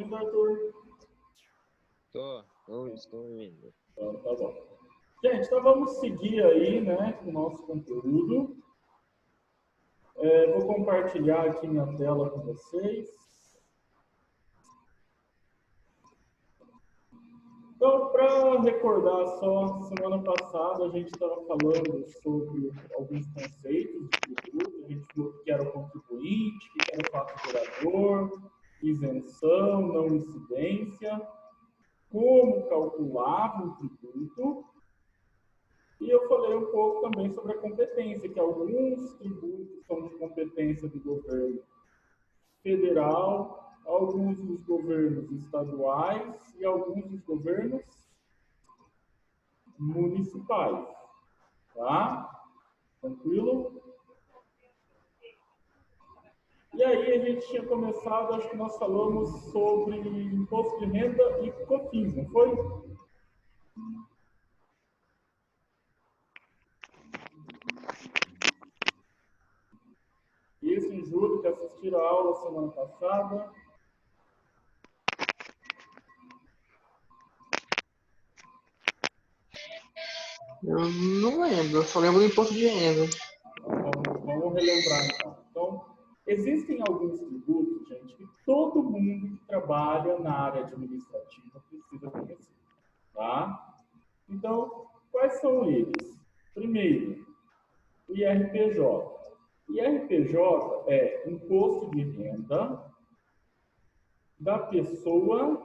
ouvindo, Arthur? Estou ouvindo. Tá bom. Gente, então vamos seguir aí, né, com o nosso conteúdo. Vou compartilhar aqui minha tela com vocês. Então, para recordar só, semana passada a gente estava falando sobre alguns conceitos de tributo. A gente viu o que era o contribuinte, o que era o fato gerador, isenção, não incidência, como calculava o tributo. E eu falei um pouco também sobre a competência, que alguns tributos são de competência do governo federal, alguns dos governos estaduais e alguns dos governos municipais. Tá? Tranquilo? E aí a gente tinha começado, acho que nós falamos sobre imposto de renda e COFINS, não foi? Isso, em julho, que assistiram a aula semana passada. Eu não lembro, eu só lembro do imposto de renda. Vamos relembrar então. Então, existem alguns tributos, gente, que todo mundo que trabalha na área administrativa precisa conhecer. Tá? Então, quais são eles? Primeiro, o IRPJ. IRPJ é imposto de renda da pessoa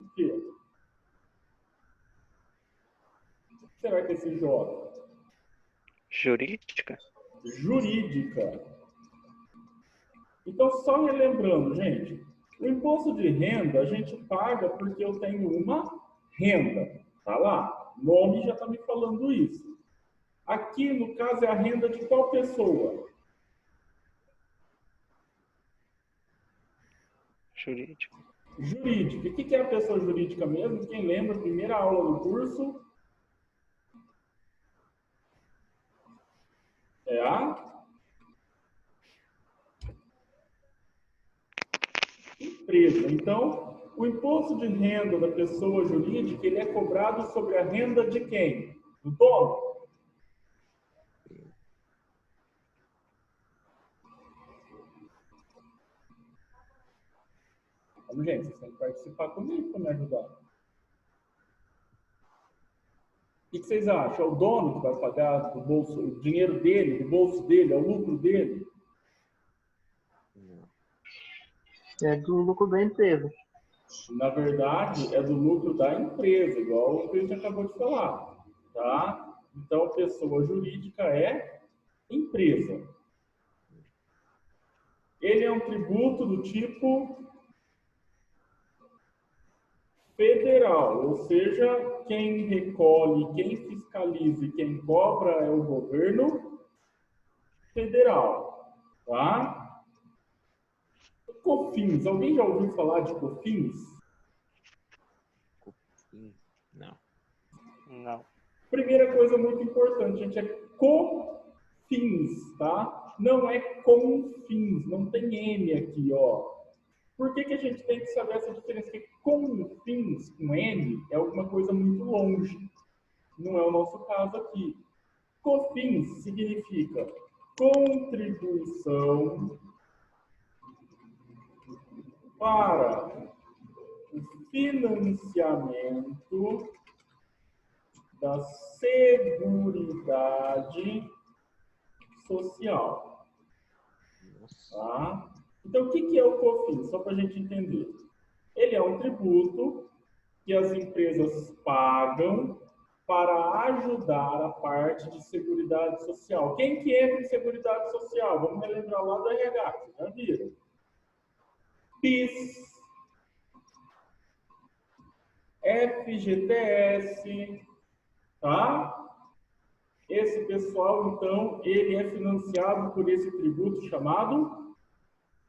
o quê? O que será que é esse J? Jurídica? Jurídica. Então, só relembrando, gente, o imposto de renda a gente paga porque eu tenho uma renda. Tá lá, o nome já está me falando isso. Aqui, no caso, é a renda de qual pessoa? Jurídica. Jurídica. O que é a pessoa jurídica mesmo? Quem lembra, primeira aula do curso? É a empresa. Então, o imposto de renda da pessoa jurídica, ele é cobrado sobre a renda de quem? Do dono? Vamos, gente, vocês têm que participar comigo para me ajudar. O que vocês acham? É o dono que vai pagar do bolso, o dinheiro dele, do bolso dele, é o lucro dele? É do lucro da empresa. Na verdade, é do lucro da empresa, igual o que a gente acabou de falar. Tá? Então, pessoa jurídica é empresa. Ele é um tributo do tipo federal, ou seja, quem recolhe, quem fiscaliza e quem cobra é o governo federal. Tá? COFINS, alguém já ouviu falar de COFINS? Não. Não. Primeira coisa muito importante, gente, é COFINS, tá? Não é CONFINS, não tem N aqui, ó. Por que a gente tem que saber essa diferença? Porque CONFINS com N é alguma coisa muito longe. Não é o nosso caso aqui. COFINS significa contribuição para o financiamento da Seguridade Social. Tá? Então, o que é o COFINS? Só para a gente entender. Ele é um tributo que as empresas pagam para ajudar a parte de Seguridade Social. Quem que entra em Seguridade Social? Vamos relembrar lá do RH, vocês já viram. PIS, FGTS, tá? Esse pessoal, então, ele é financiado por esse tributo chamado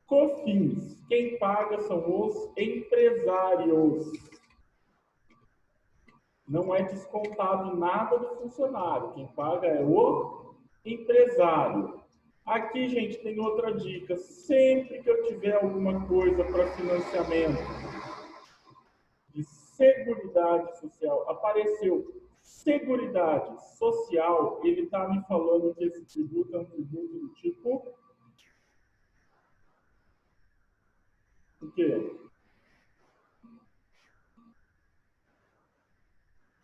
COFINS. Quem paga são os empresários. Não é descontado nada do funcionário. Quem paga é o empresário. Aqui, gente, tem outra dica. Sempre que eu tiver alguma coisa para financiamento de Seguridade Social, apareceu Seguridade Social, ele está me falando que esse tributo é um tributo do tipo... O quê?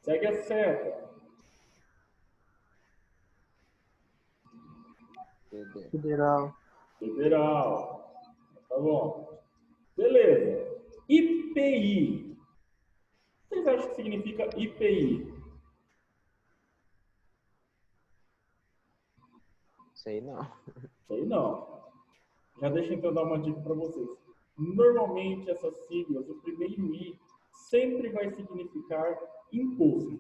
Segue a seta. Federal. Federal. Tá bom. Beleza. IPI. Vocês acham que significa IPI? Sei não. Sei não. Já deixa então dar uma dica para vocês. Normalmente essas siglas, o primeiro I sempre vai significar imposto,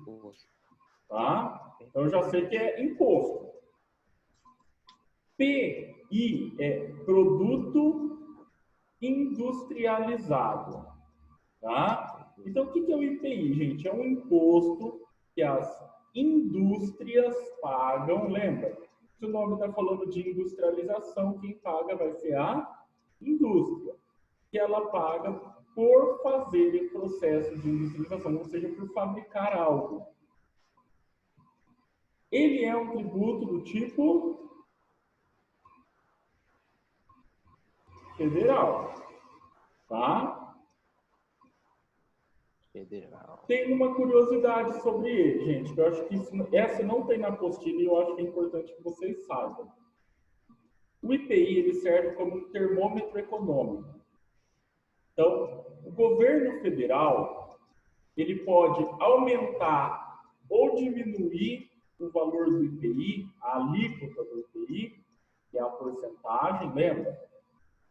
tá? Então eu já sei que é imposto. PI é produto industrializado, tá? Então o que é o IPI, gente? É um imposto que as indústrias pagam, lembra? Se o nome está falando de industrialização, quem paga vai ser a indústria, que ela paga por fazer o processo de industrialização, ou seja, por fabricar algo. Ele é um tributo do tipo federal, tá? Federal. Tem uma curiosidade sobre ele, gente, que eu acho que essa não tem na apostila e eu acho que é importante que vocês saibam. O IPI ele serve como um termômetro econômico. Então, o governo federal ele pode aumentar ou diminuir o valor do IPI, a alíquota do IPI, que é a porcentagem, lembra?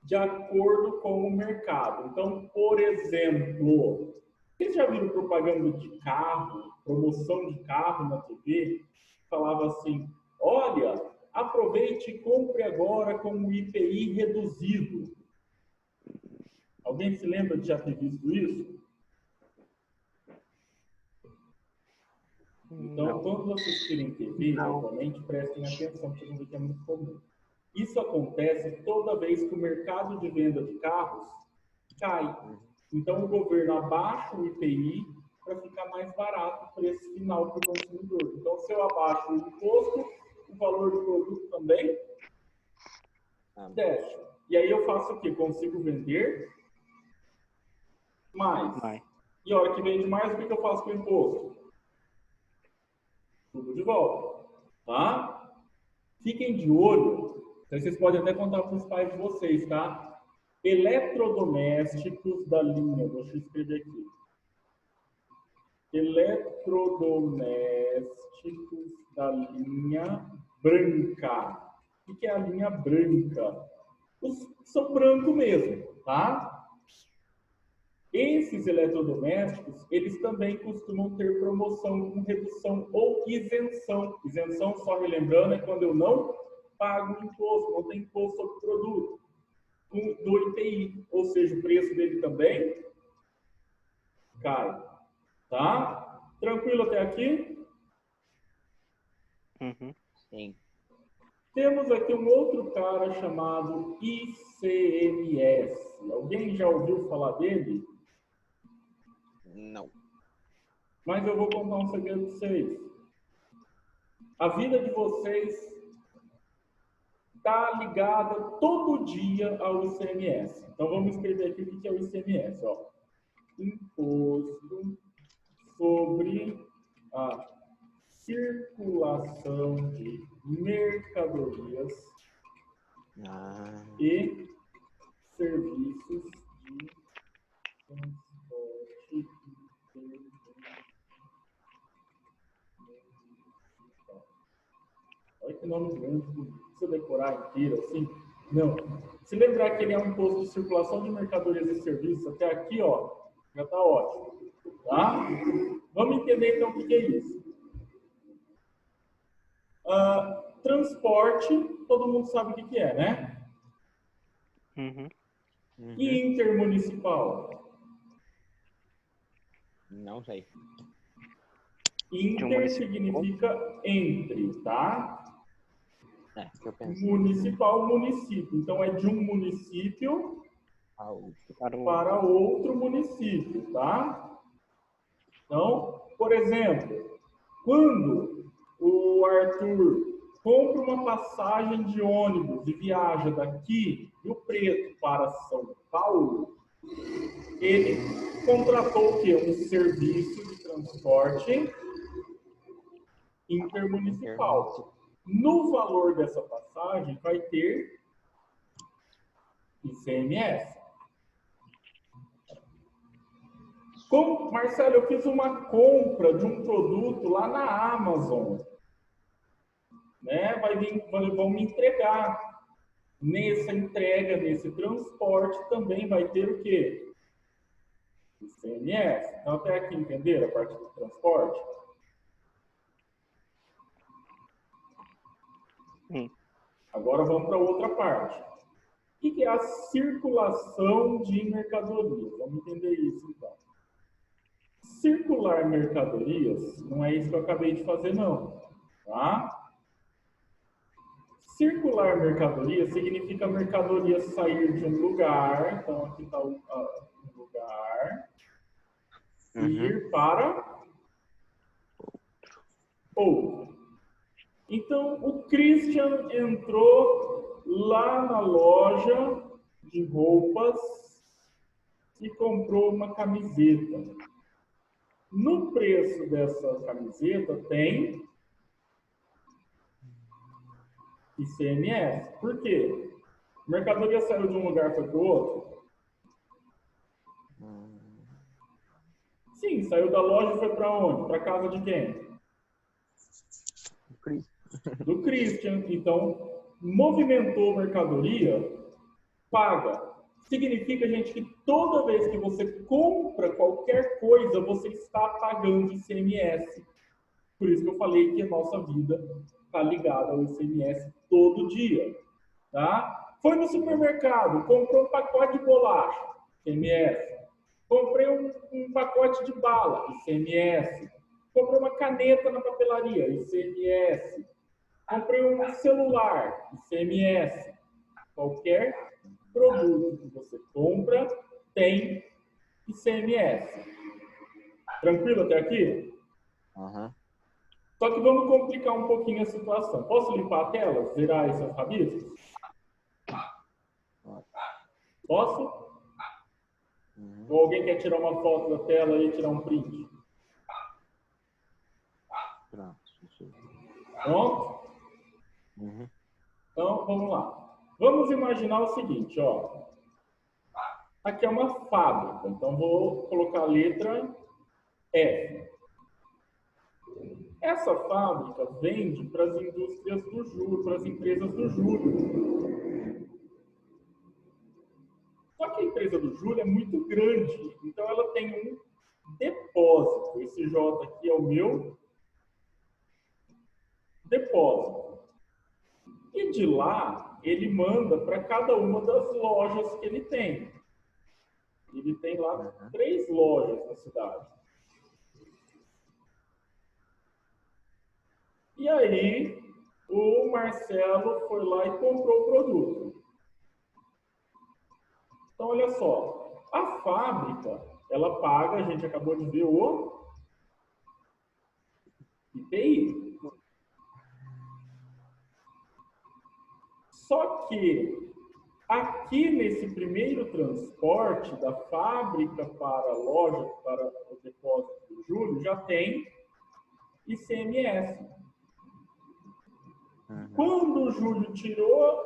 De acordo com o mercado. Então, por exemplo, vocês já viram propaganda de carro, promoção de carro na TV? Falava assim, olha, aproveite e compre agora com o IPI reduzido. Alguém se lembra de já ter visto isso? Então, Não. quando vocês assistirem TV, Não. obviamente, prestem atenção, porque não é muito comum. Isso acontece toda vez que o mercado de venda de carros cai. Então, o governo abaixa o IPI para ficar mais barato o preço final para o consumidor. Então, se eu abaixo o imposto, o valor do produto também desce. E aí eu faço o quê? Consigo vender mais. E a hora que vende mais, o que eu faço com o imposto? Tudo de volta. Tá? Fiquem de olho. Vocês podem até contar para os pais de vocês, tá? Eletrodomésticos da linha, deixa eu escrever aqui. Eletrodomésticos da linha branca. O que é a linha branca? São branco mesmo, tá? Esses eletrodomésticos, eles também costumam ter promoção com redução ou isenção. Isenção, só relembrando, é quando eu não pago imposto, não tem imposto sobre o produto do IPI, ou seja, o preço dele também cai, tá? Tranquilo até aqui? Uhum. Sim. Temos aqui um outro cara chamado ICMS. Alguém já ouviu falar dele? Não. Mas eu vou contar um segredo para vocês. A vida de vocês está ligada todo dia ao ICMS. Então vamos escrever aqui o que é o ICMS. Ó. Imposto sobre a circulação de mercadorias e serviços de transporte. Olha que nome grande, não precisa decorar inteiro assim. Não. Se lembrar que ele é um imposto de circulação de mercadorias e serviços, até aqui, ó, já está ótimo. Tá? Vamos entender então o que é isso. Transporte, todo mundo sabe o que é, né? Uhum. E intermunicipal? Não sei. Inter significa entre, tá? É, que eu pensei. Municipal, município. Então, é de um município para outro município, tá? Então, por exemplo, quando o Arthur compra uma passagem de ônibus e viaja daqui, Rio Preto, para São Paulo, ele contratou o quê? Um serviço de transporte intermunicipal. No valor dessa passagem vai ter ICMS. Marcelo, eu fiz uma compra de um produto lá na Amazon, né? Vão me entregar. Nessa entrega, nesse transporte, também vai ter o quê? ICMS. Então, até aqui, entenderam a parte do transporte? Agora vamos para outra parte. O que é a circulação de mercadorias? Vamos entender isso, então. Circular mercadorias não é isso que eu acabei de fazer, não. Tá? Circular mercadoria significa a mercadoria sair de um lugar, então aqui está um lugar, e ir para outro. Então, o Christian entrou lá na loja de roupas e comprou uma camiseta. No preço dessa camiseta tem ICMS. Por quê? A mercadoria saiu de um lugar e foi para o outro? Sim, saiu da loja e foi para onde? Para casa de quem? Do Christian. Então, movimentou mercadoria, paga. Significa, gente, que toda vez que você compra qualquer coisa, você está pagando ICMS. Por isso que eu falei que a nossa vida está ligada ao ICMS todo dia. Tá? Foi no supermercado, comprou um pacote de bolacha, ICMS. Comprei um pacote de bala, ICMS. Comprei uma caneta na papelaria, ICMS. Comprei um celular, ICMS. Qualquer produto que você compra tem ICMS. Tranquilo até aqui? Só que vamos complicar um pouquinho a situação. Posso limpar a tela? Zerar esses rabiscos? Posso? Ou alguém quer tirar uma foto da tela e tirar um print? Pronto? Então, vamos lá. Vamos imaginar o seguinte, ó. Aqui é uma fábrica, então vou colocar a letra F. Essa fábrica vende para as indústrias do juro, para as empresas do juro. Só que a empresa do juro é muito grande, então ela tem um depósito. Esse J aqui é o meu depósito. E de lá, ele manda para cada uma das lojas que ele tem. Ele tem lá 3 lojas na cidade. E aí, o Marcelo foi lá e comprou o produto. Então, olha só. A fábrica, ela paga, a gente acabou de ver o IPI. Só que aqui nesse primeiro transporte da fábrica para a loja, para o depósito do juro, já tem ICMS. Quando o Júlio tirou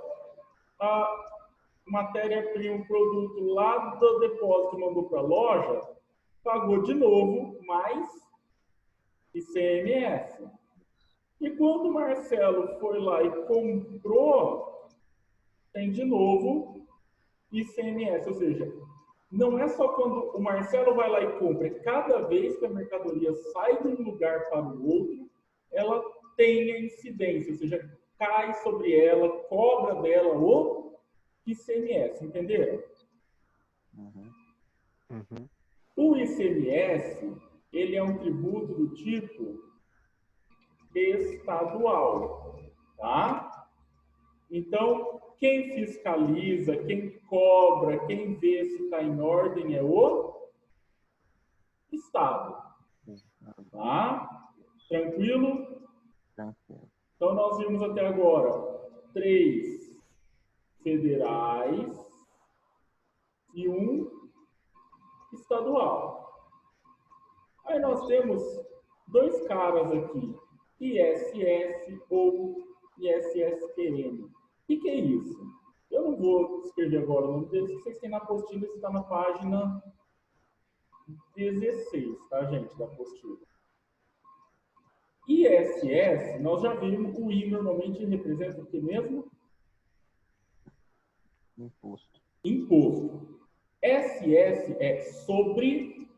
a matéria-prima, o produto lá do depósito e mandou para a loja, pagou de novo mais ICMS. E quando o Marcelo foi lá e comprou, tem de novo ICMS. Ou seja, não é só quando o Marcelo vai lá e compra, cada vez que a mercadoria sai de um lugar para o outro, ela tem a incidência, ou seja, cai sobre ela, cobra dela o ICMS, entenderam? O ICMS, ele é um tributo do tipo estadual, tá? Então, quem fiscaliza, quem cobra, quem vê se está em ordem é o Estado. Tá? Tranquilo? Tranquilo. Então, nós vimos até agora 3 federais e 1 estadual. Aí nós temos 2 caras aqui, ISS ou ISSQN. O que é isso? Eu não vou escrever agora o nome deles, vocês têm na apostila, isso está na página 16, tá, gente, da apostila. ISS, nós já vimos, o I normalmente representa o que mesmo? Imposto. Imposto. SS é sobre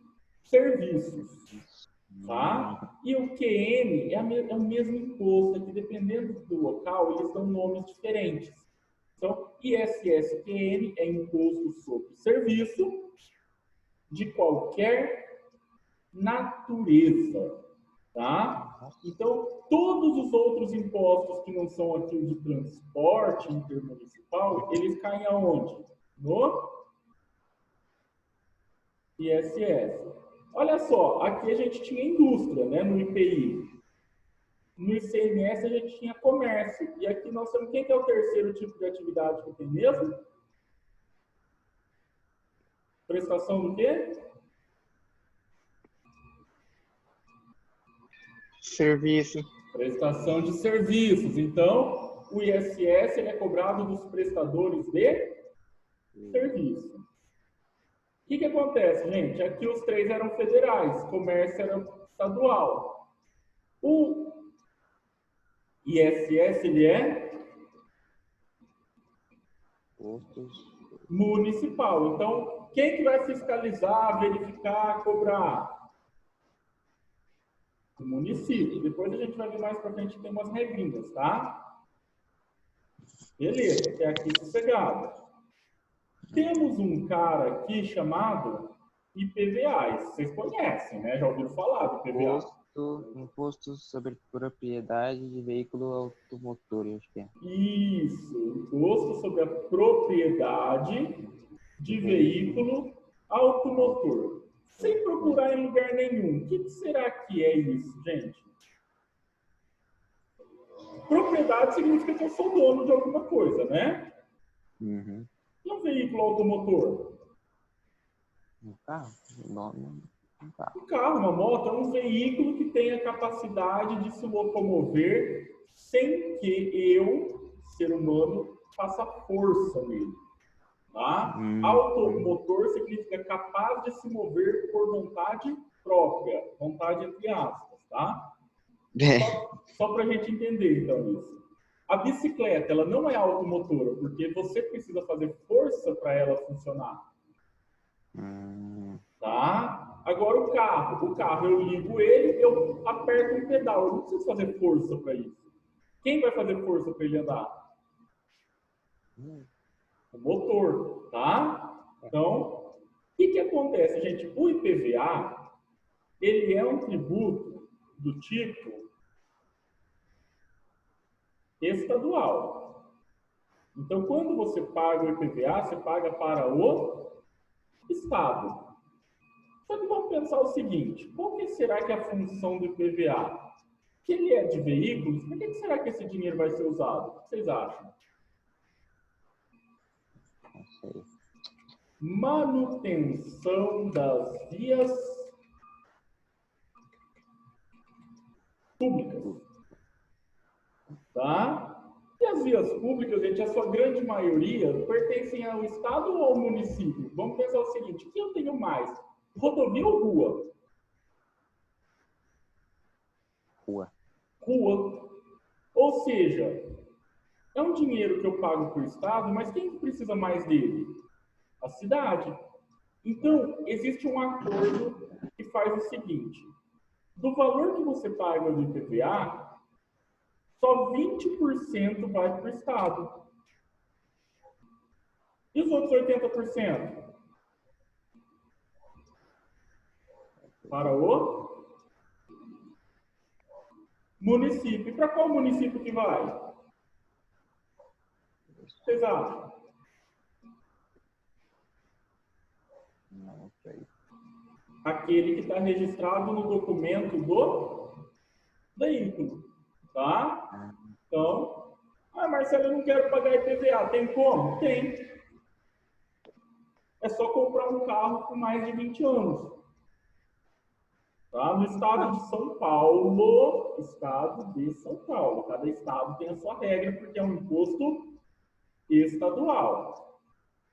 serviços, tá? E o QN é o mesmo imposto, que dependendo do local, eles dão nomes diferentes. Então, ISS-QN é imposto sobre serviço de qualquer natureza, tá? Então, todos os outros impostos que não são aqui o de transporte intermunicipal, eles caem aonde? No ISS. Olha só, aqui a gente tinha indústria, né, no IPI. No ICMS a gente tinha comércio. E aqui nós temos, quem que é o terceiro tipo de atividade que tem mesmo? Prestação do quê? Serviço. Prestação de serviços. Então, o ISS ele é cobrado dos prestadores de serviço. O que acontece, gente? Aqui os 3 eram federais, comércio era estadual. O ISS ele é municipal. Então, quem que vai fiscalizar, verificar, cobrar? O município. Depois a gente vai ver mais para frente, tem umas regrinhas, tá? Beleza, até aqui sossegado. Temos um cara aqui chamado IPVA. Vocês conhecem, né? Já ouviram falar do IPVA? Imposto sobre propriedade de veículo automotor, eu acho que é. Isso, imposto sobre a propriedade de veículo automotor. Sem procurar em lugar nenhum. O que será que é isso, gente? Propriedade significa que eu sou dono de alguma coisa, né? Uhum. E um veículo automotor? Um carro? Um carro. Um carro, uma moto, é um veículo que tem a capacidade de se locomover sem que eu, ser humano, faça força nele. Tá? Automotor significa capaz de se mover por vontade própria, vontade entre aspas, tá? Só para a gente entender, então, isso. A bicicleta, ela não é automotora, porque você precisa fazer força para ela funcionar. Tá? Agora o carro eu ligo ele, eu aperto um pedal, eu não preciso fazer força para isso. Quem vai fazer força para ele andar? O motor, tá? Então, o que acontece, gente? O IPVA, ele é um tributo do tipo estadual. Então, quando você paga o IPVA, você paga para o Estado. Só que vamos pensar o seguinte, qual que será que é a função do IPVA? Que ele é de veículos, para que será que esse dinheiro vai ser usado? O que vocês acham? Não sei. Manutenção das vias públicas. Tá? E as vias públicas, gente, a sua grande maioria pertencem ao Estado ou ao município? Vamos pensar o seguinte, o que eu tenho mais? Rodovia ou rua? Rua. Rua. Ou seja, é um dinheiro que eu pago para o Estado, mas quem precisa mais dele? A cidade. Então, existe um acordo que faz o seguinte, do valor que você paga do IPVA, só 20% vai para o Estado. E os outros 80%? Para o município. E para qual município que vai? Vocês acham? Não sei. Aquele que está registrado no documento do veículo, tá? Então, Marcelo, eu não quero pagar IPVA. Tem como? Tem. É só comprar um carro com mais de 20 anos. Tá? No estado de São Paulo, cada estado tem a sua regra, porque é um imposto estadual.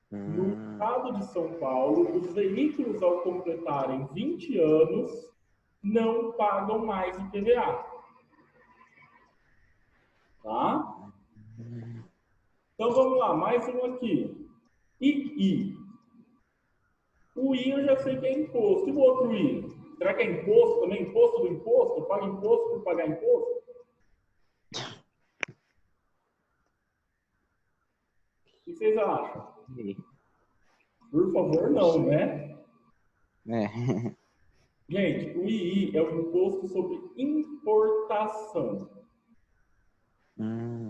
No estado de São Paulo, os veículos, ao completarem 20 anos, não pagam mais IPVA. Tá? Então, vamos lá, mais um aqui. II. O I eu já sei que é imposto. E o outro I? Será que é imposto também? Imposto do imposto? Eu pago imposto por pagar imposto? O que vocês acham? Por favor, não, né? Gente, o II é o imposto sobre importação.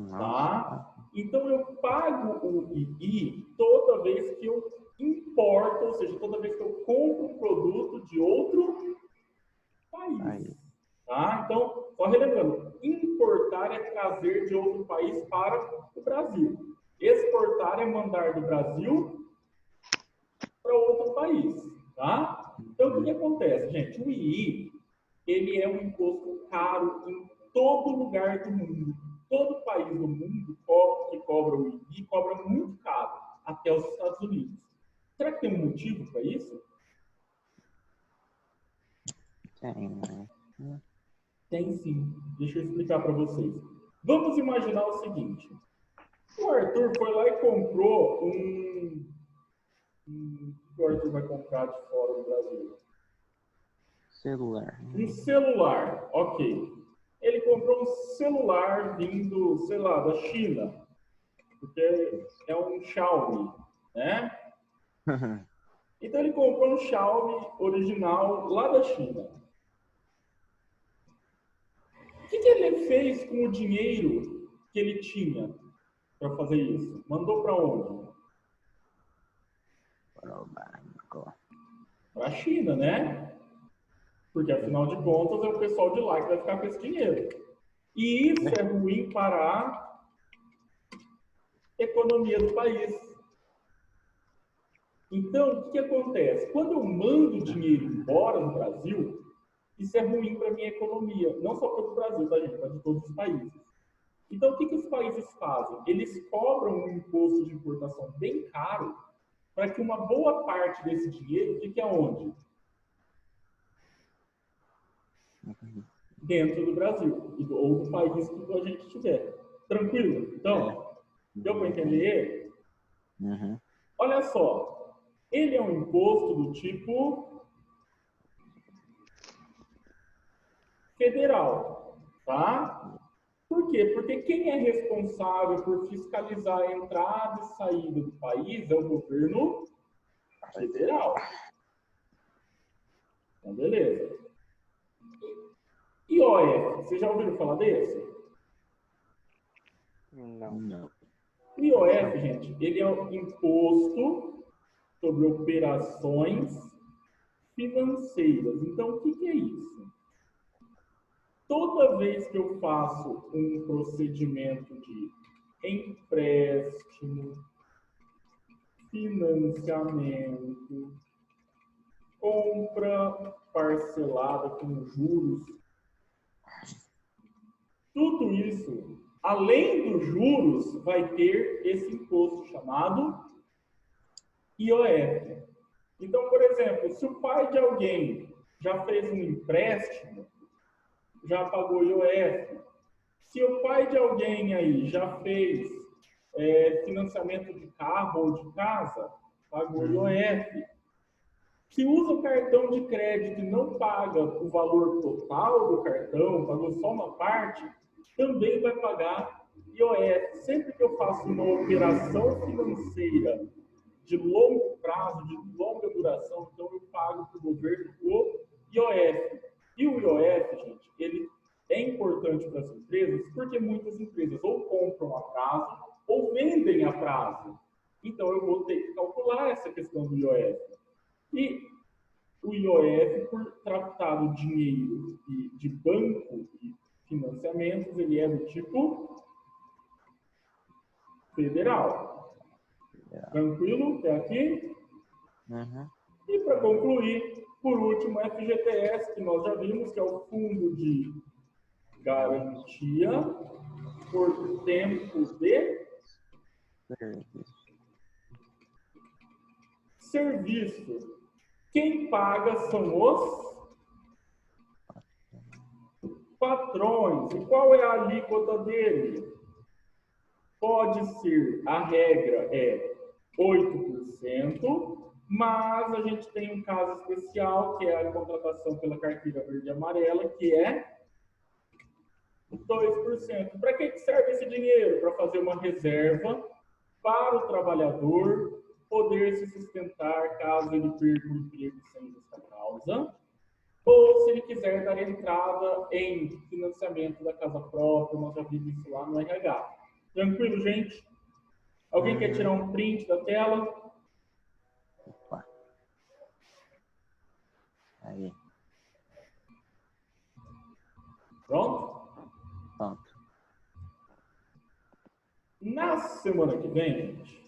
Tá? Então, eu pago o II toda vez que eu importo, ou seja, toda vez que eu compro um produto de outro país. Tá? Então, só relembrando, importar é trazer de outro país para o Brasil. Exportar é mandar do Brasil para outro país. Tá? Então, o que acontece, gente? O II, ele é um imposto caro em todo lugar do mundo. Todo país do mundo que cobra o II cobra muito caro, até os Estados Unidos. Será que tem um motivo para isso? Tem sim. Deixa eu explicar para vocês. Vamos imaginar o seguinte. O Arthur foi lá e comprou o Arthur vai comprar de fora do Brasil? Celular. Um celular, ok. Ele comprou um celular vindo, sei lá, da China, porque é um Xiaomi, né? Então ele comprou um Xiaomi original lá da China. O que ele fez com o dinheiro que ele tinha para fazer isso? Mandou para onde? Para o banco. Para a China, né? Porque, afinal de contas, é o pessoal de lá que vai ficar com esse dinheiro. E isso é ruim para a economia do país. Então, o que acontece? Quando eu mando dinheiro embora do Brasil, isso é ruim para a minha economia. Não só para o Brasil, tá, gente? Mas de todos os países. Então, o que os países fazem? Eles cobram um imposto de importação bem caro para que uma boa parte desse dinheiro fique aonde? Dentro do Brasil, ou do país que a gente estiver. Tranquilo? Então, deu para entender? Olha só, ele é um imposto do tipo federal, tá? Por quê? Porque quem é responsável por fiscalizar a entrada e saída do país é o governo federal. Então, beleza. IOF, vocês já ouviram falar desse? Não. O IOF, gente, ele é um imposto sobre operações financeiras. Então, o que é isso? Toda vez que eu faço um procedimento de empréstimo, financiamento, compra parcelada com juros, tudo isso, além dos juros, vai ter esse imposto chamado IOF. Então, por exemplo, se o pai de alguém já fez um empréstimo, já pagou IOF. Se o pai de alguém aí já fez financiamento de carro ou de casa, pagou IOF. Se usa o cartão de crédito e não paga o valor total do cartão, pagou só uma parte, também vai pagar IOF. Sempre que eu faço uma operação financeira de longo prazo, de longa duração, então eu pago para o governo o IOF. E o IOF, gente, ele é importante para as empresas porque muitas empresas ou compram a prazo ou vendem a prazo. Então, eu vou ter que calcular essa questão do IOF. E o IOF, por tratar do dinheiro de banco e financiamentos, ele é do tipo federal. Tranquilo? Até aqui? Uhum. E para concluir, por último, o FGTS, que nós já vimos, que é o Fundo de Garantia por Tempo de Serviço. Quem paga são os patrões. E qual é a alíquota dele? Pode ser, a regra é 8%, mas a gente tem um caso especial, que é a contratação pela carteira verde e amarela, que é 2%. Para que serve esse dinheiro? Para fazer uma reserva para o trabalhador poder se sustentar caso ele perca o emprego sem justa causa, ou se ele quiser dar entrada em financiamento da casa própria. Nós já vimos isso lá no RH. Tranquilo, gente? Alguém quer tirar um print da tela? Opa. Aí. Pronto? Pronto. Na semana que vem, gente,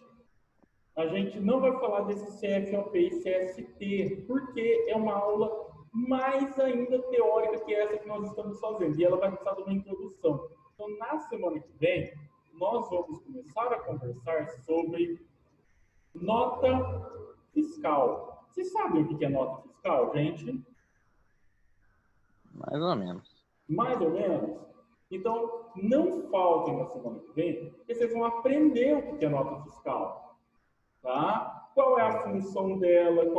a gente não vai falar desse CFOP e CST, porque é uma aula mais ainda teórica que essa que nós estamos fazendo, e ela vai precisar de uma introdução. Então, na semana que vem, nós vamos começar a conversar sobre nota fiscal. Vocês sabem o que é nota fiscal, gente? Mais ou menos. Mais ou menos? Então, não faltem na semana que vem, porque vocês vão aprender o que é nota fiscal. Tá? Qual é a função dela,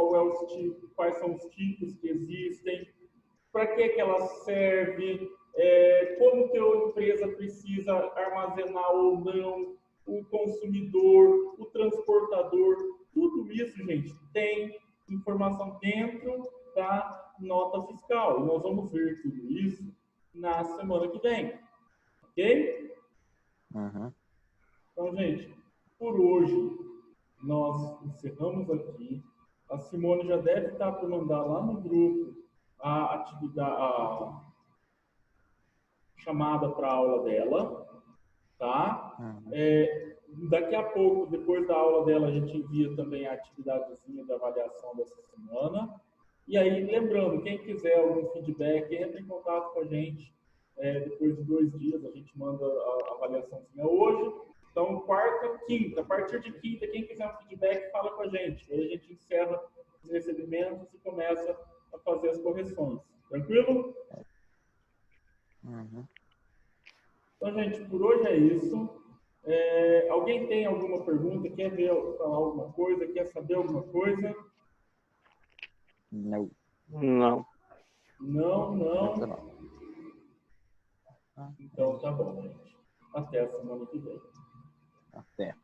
quais são os tipos que existem, para que ela serve, como que a empresa precisa armazenar ou não, o consumidor, o transportador, tudo isso, gente, tem informação dentro da nota fiscal. E nós vamos ver tudo isso na semana que vem. Ok? Uhum. Então, gente, por hoje nós encerramos aqui. A Simone já deve estar para mandar lá no grupo a atividade, a chamada para a aula dela, tá? Daqui a pouco, depois da aula dela, a gente envia também a atividadezinha de avaliação dessa semana. E aí, lembrando, quem quiser algum feedback, entre em contato com a gente. Depois de 2 dias, a gente manda a avaliaçãozinha hoje. Então, quarta, quinta. A partir de quinta, quem quiser um feedback, fala com a gente. Aí a gente encerra os recebimentos e começa a fazer as correções. Tranquilo? Uhum. Então, gente, por hoje é isso. Alguém tem alguma pergunta? Quer falar alguma coisa? Quer saber alguma coisa? Não. Não. Não. Então, tá bom, gente. Até a semana que vem. Até.